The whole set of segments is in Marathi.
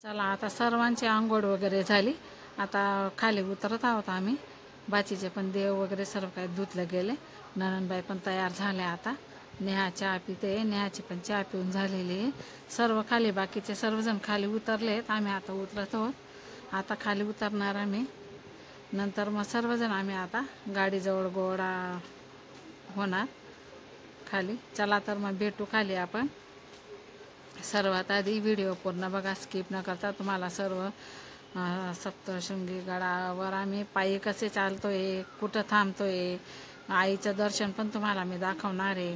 चला आता सर्वांची आंघोळ वगैरे झाली. आता खाली उतरत आहोत आम्ही. बाचीचे पण देव वगैरे सर्व काही धुतले गेले. ननंदबाई पण तयार झाल्या. आता नेहा चहा पिते. नेहाची पण चहा पिऊन झालेली आहे. सर्व खाली बाकीचे सर्वजण खाली उतरलेत. आम्ही आता उतरत आहोत. आता खाली उतरणार आम्ही. नंतर मग सर्वजण आम्ही आता गाडीजवळ गोळा होणार खाली. चला तर मग भेटू खाली आपण. सर्वात आधी व्हिडिओ पूर्ण बघा, स्किप न करता. तुम्हाला सर्व सप्तशृंगी गडावर आम्ही पायी कसे चालतोय, कुठं थांबतोय, आईचं दर्शन पण तुम्हाला मी दाखवणार आहे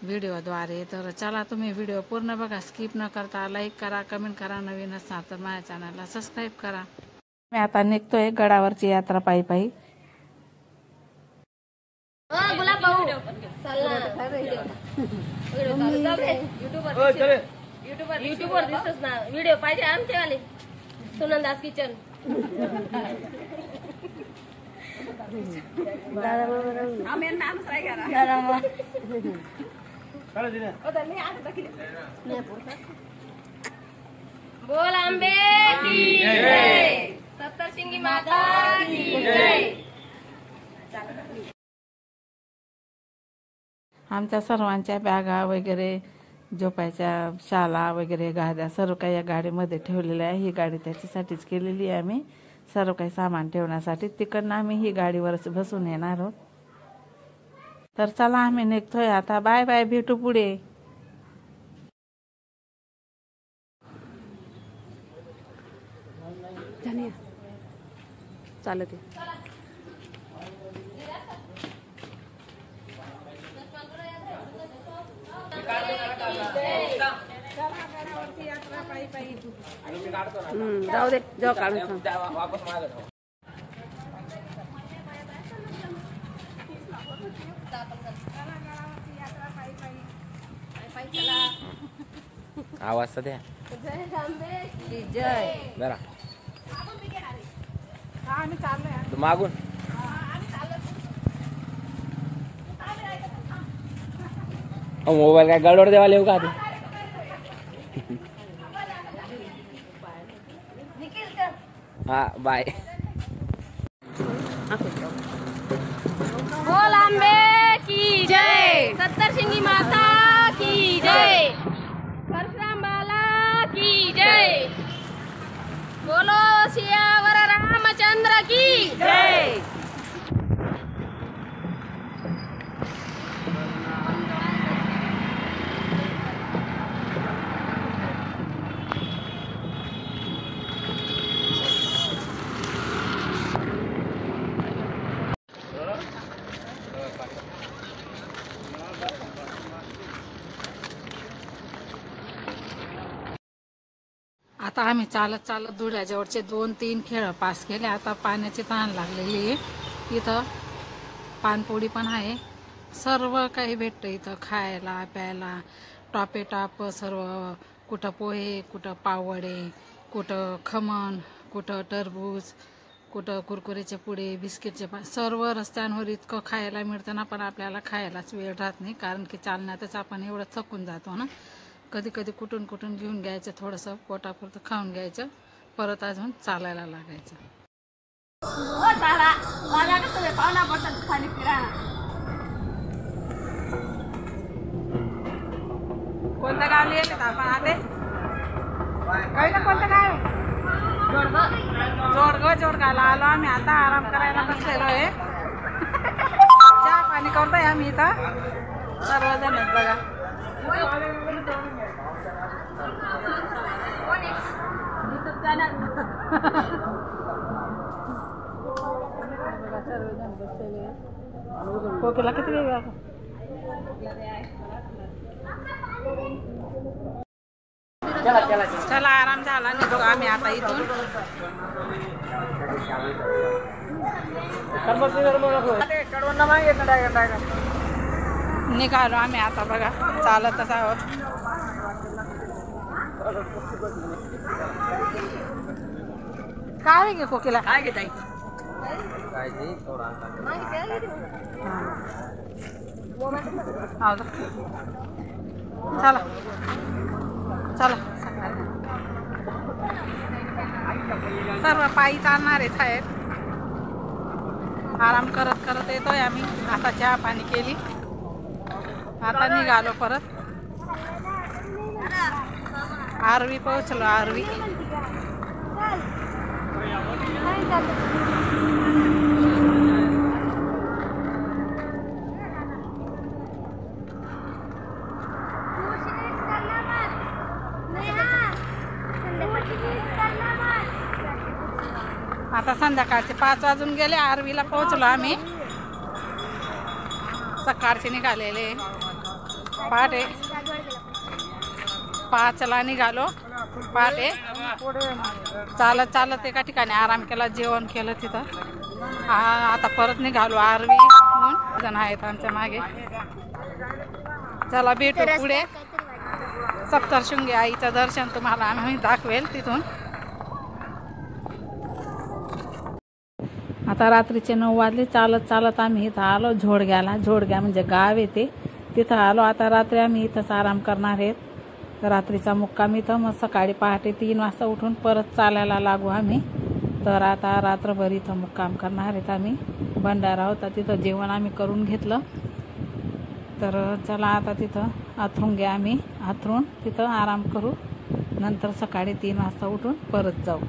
व्हिडिओद्वारे. तर चला तुम्ही व्हिडिओ पूर्ण बघा, स्किप न करता. लाईक करा, कमेंट करा. नवीन असणार तर माझ्या चॅनलला सबस्क्राईब करा. मी आता निघतोय गडावरची यात्रा पायी पायी. युट्यूबवर दिसतच ना व्हिडिओ पाहिजे आमचे वाले. सुनंदास किचन. बोल आंबे की जय. सप्तशृंगी माता की जय. आमच्या सर्वांच्या बॅगा वगैरे, झोपायच्या शाला वगैरे, गाद्या सर्व काही या गाडीमध्ये ठेवलेल्या आहे. ही गाडी त्याच्यासाठीच केलेली आहे आम्ही, सर्व काही सामान ठेवण्यासाठी. तिकडनं आम्ही ही गाडीवरच बसून येणार आहोत. तर चला आम्ही निघतोय आता. बाय बाय, भेटू पुढे. चालते. जाऊ दे, जाऊ काढून आवाज द्या. जय. जरा आम्ही चाललोय मागून. मोबाईल काय गडवर देवाला येऊ का? हा बाय. बोल आंबे की जय. सप्तशृंगी माता की जय. परशुराम बाला की जय. बोलो सियावर रामचंद्र की जय. आता आम्ही चालत चालत धुळ्याजवळचे 2-3 खेळ पास केले. आता पाण्याची तहान लागलेली आहे. इथं पानपोळी पण आहे. सर्व काही भेटतं इथं खायला प्यायला. टॉपे टाप सर्व. कुठं पोहे, कुठं पाववडे, कुठं खमण, कुठं टरबूज, कुठं कुरकुरेचे पुडे, बिस्किटचे सर्व रस्त्यांवर इतकं खायला मिळतं ना. पण आपल्याला खायलाच वेळ राहत नाही, कारण की चालण्यातच आपण एवढं थकून जातो ना. कधी कधी कुठून कुठून घेऊन घ्यायचं, थोडंसं पोटापुरतं खाऊन घ्यायचं, परत अजून चालायला लागायचं. कोणतं गाव लिहिलं आपण आले? कळलं कोणतं गाव? जोडगावला आलो आम्ही. आता आराम करायला बसलेलो आहे. चहा पाणी करतोय आम्ही इथं सर्वजण बघा. कोकिला किती वेळ? चला आराम झाला, निघतो आम्ही आता इथून. निघालो आम्ही आता बघा. चालतच आहोत. काय घे कोकिला? काय घेत आहे? चला चला. सर्व पायी चालणारेच आहेत. आराम करत करत येतोय आम्ही. आता चहा पाणी केली, आता निघालो परत. आरवी पोहोचलो. आरवी आता संध्याकाळचे 5 वाजून गेले. आरवीला पोहोचलो आम्ही. सकाळचे निघालेले, पहाटे 5ला निघालो. पहाटे चालत चालत एका ठिकाणी आराम केला, जेवण केलं तिथं. आता परत निघालो आरवी. जण आहेत आमच्या मागे. चला भेटू पुढे. सप्तशृंगी आईचं दर्शन तुम्हाला आम्ही दाखवेल तिथून. आता रात्रीचे 9 वाजले. चालत चालत आम्ही इथं आलो झोडग्याला. झोडग्या म्हणजे गाव येते, तिथं आलो. आता रात्री आम्ही इथंच आराम करणार आहेत. रात्रीचा मुक्काम इथं. मग सकाळी पहाटे 3 वाजता उठून परत चालायला लागू आम्ही. तर आता रात्रभर इथं मुक्काम करणार आहेत आम्ही. भंडारा होता तिथं, जेवण आम्ही करून घेतलं. तर चला आता तिथं आथरून घ्या. आम्ही आथरून तिथं आराम करू. नंतर सकाळी 3 वाजता उठून परत जाऊ.